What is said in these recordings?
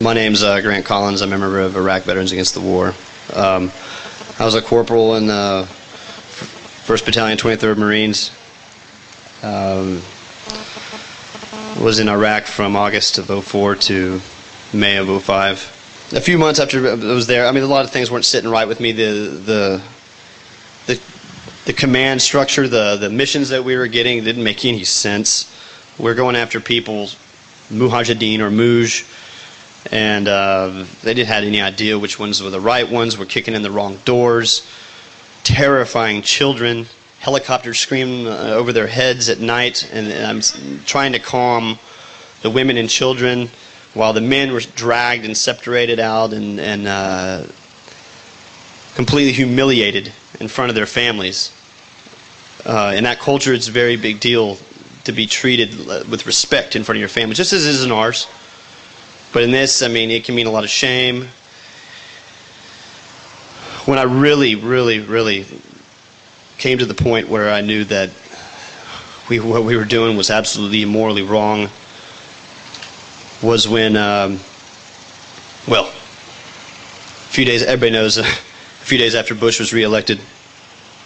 My name's Grant Collins. I'm a member of Iraq Veterans Against the War. I was a corporal in the 1st Battalion, 23rd Marines. Was in Iraq from August of 04 to May of 05. A few months after I was there, I mean, a lot of things weren't sitting right with me. The command structure, the missions that we were getting didn't make any sense. We're going after people, Mujahideen or Muj, and they didn't have any idea which ones were the right ones. We're kicking in the wrong doors, terrifying children, helicopters screaming over their heads at night, and I'm trying to calm the women and children while the men were dragged and separated out and completely humiliated in front of their families. In that culture, it's a very big deal to be treated with respect in front of your family, just as it is in ours. But in this, I mean, it can mean a lot of shame. When I really, really, really came to the point where I knew that what we were doing was absolutely morally wrong was when, well, a few days, everybody knows, a few days after Bush was reelected,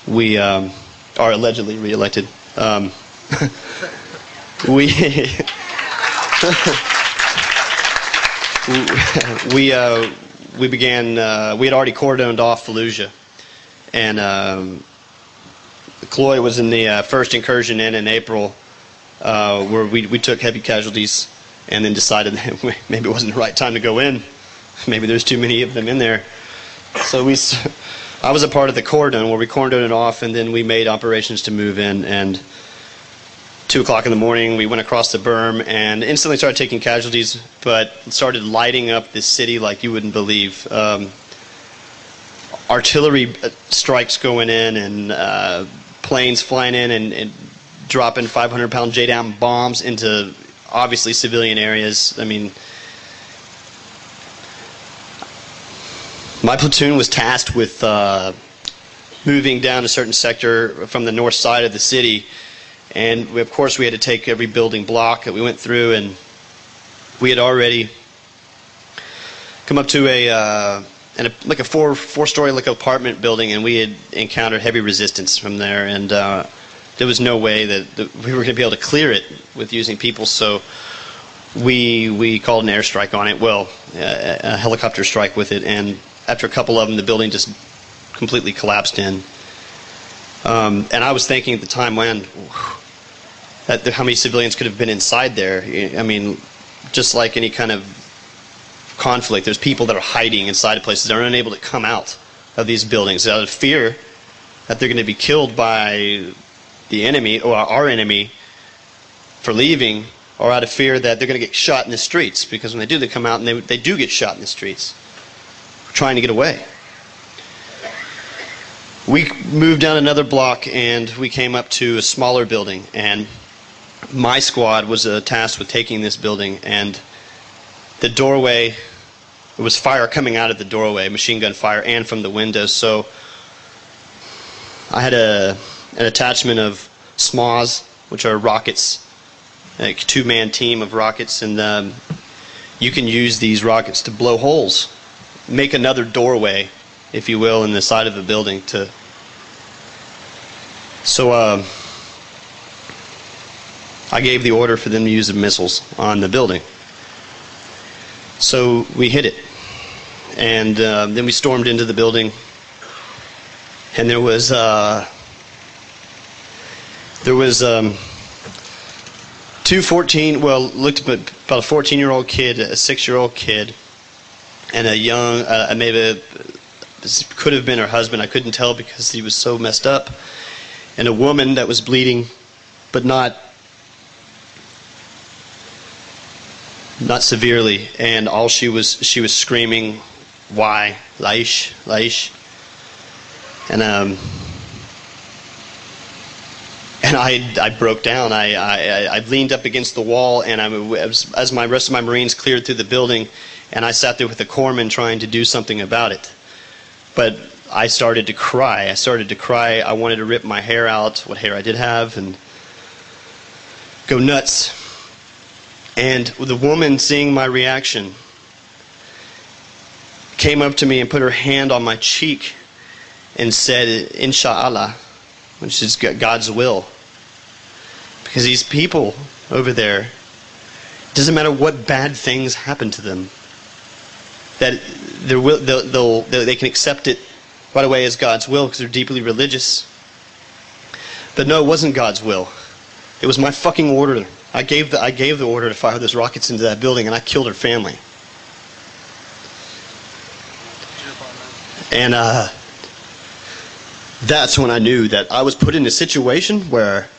we are allegedly reelected. We began. We had already cordoned off Fallujah, and Cloy was in the first incursion in April, where we took heavy casualties, and then decided that maybe it wasn't the right time to go in. Maybe there's too many of them in there. So I was a part of the cordon where we cordoned it off, and then we made operations to move in. And 2 o'clock in the morning, we went across the berm and instantly started taking casualties, but started lighting up this city like you wouldn't believe. Artillery strikes going in, and planes flying in and dropping 500-pound J-down bombs into obviously civilian areas. I mean, my platoon was tasked with moving down a certain sector from the north side of the city, and of course we had to take every building block that we went through, and we had already come up to like a four-story like apartment building, and we had encountered heavy resistance from there, and there was no way that we were going to be able to clear it with using people, so we called an airstrike on it, well, a helicopter strike with it, and after a couple of them, the building just completely collapsed in. And I was thinking at the time, man, how many civilians could have been inside there? I mean, just like any kind of conflict, there's people that are hiding inside of places that are unable to come out of these buildings out of fear that they're going to be killed by the enemy or our enemy for leaving, or out of fear that they're going to get shot in the streets, because when they do, they come out and they do get shot in the streets trying to get away. We moved down another block and we came up to a smaller building, and my squad was tasked with taking this building, and the doorway, it was fire coming out of the doorway, machine gun fire, and from the windows. So I had an attachment of SMAWs, which are rockets, a 2-man team of rockets, and you can use these rockets to blow holes, make another doorway, if you will, in the side of the building. So I gave the order for them to use the missiles on the building. So we hit it, and then we stormed into the building, and there was 2 looked about a 14-year-old kid, a 6-year-old kid, and a young, maybe this could have been her husband, I couldn't tell because he was so messed up, and a woman that was bleeding, but not severely, and all she was screaming, "Why, Laish, Laish," and I broke down. I leaned up against the wall, and as my rest of my Marines cleared through the building, and I sat there with the corpsman trying to do something about it. But I started to cry. I wanted to rip my hair out, what hair I did have, and go nuts. And the woman, seeing my reaction, came up to me and put her hand on my cheek and said, Inshallah, which is God's will. Because these people over there, it doesn't matter what bad things happen to them, that they can accept it right away as God's will because they're deeply religious. But no, it wasn't God's will. It was my fucking order. I gave the order to fire those rockets into that building, and I killed her family. And that's when I knew that I was put in a situation where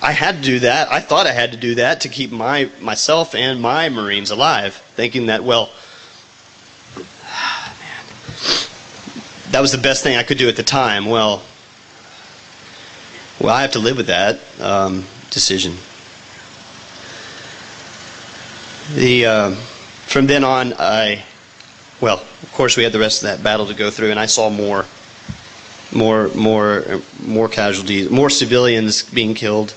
I had to do that. I thought I had to do that to keep myself and my Marines alive, thinking that, well, man, that was the best thing I could do at the time. Well, I have to live with that decision. From then on, of course, we had the rest of that battle to go through, and I saw more casualties, more civilians being killed.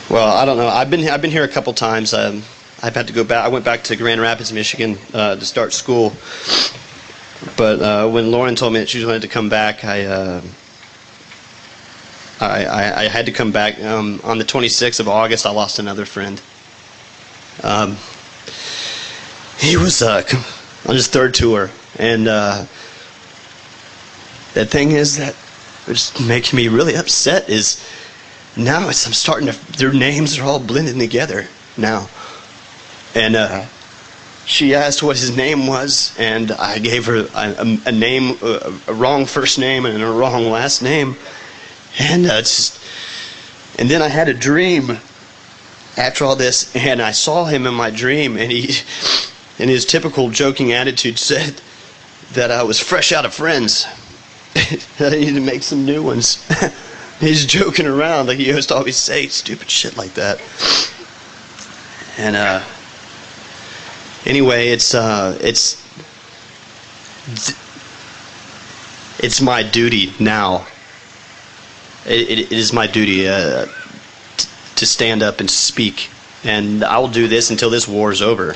Well, I don't know. I've been here a couple times. I've had to go back. I went back to Grand Rapids, Michigan, to start school. But when Lauren told me that she wanted to come back, I had to come back. On the 26th of August, I lost another friend. He was on his third tour, and the thing is that what's making me really upset is now I'm starting to, their names are all blending together now. And she asked what his name was, and I gave her a name, a wrong first name and a wrong last name. And and then I had a dream after all this, and I saw him in my dream, and he, in his typical joking attitude, said that I was fresh out of friends. That I needed to make some new ones. He's joking around like he used to always say stupid shit like that. And anyway, it's my duty now. It is my duty to stand up and speak, and I will do this until this war is over.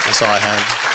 That's all I have.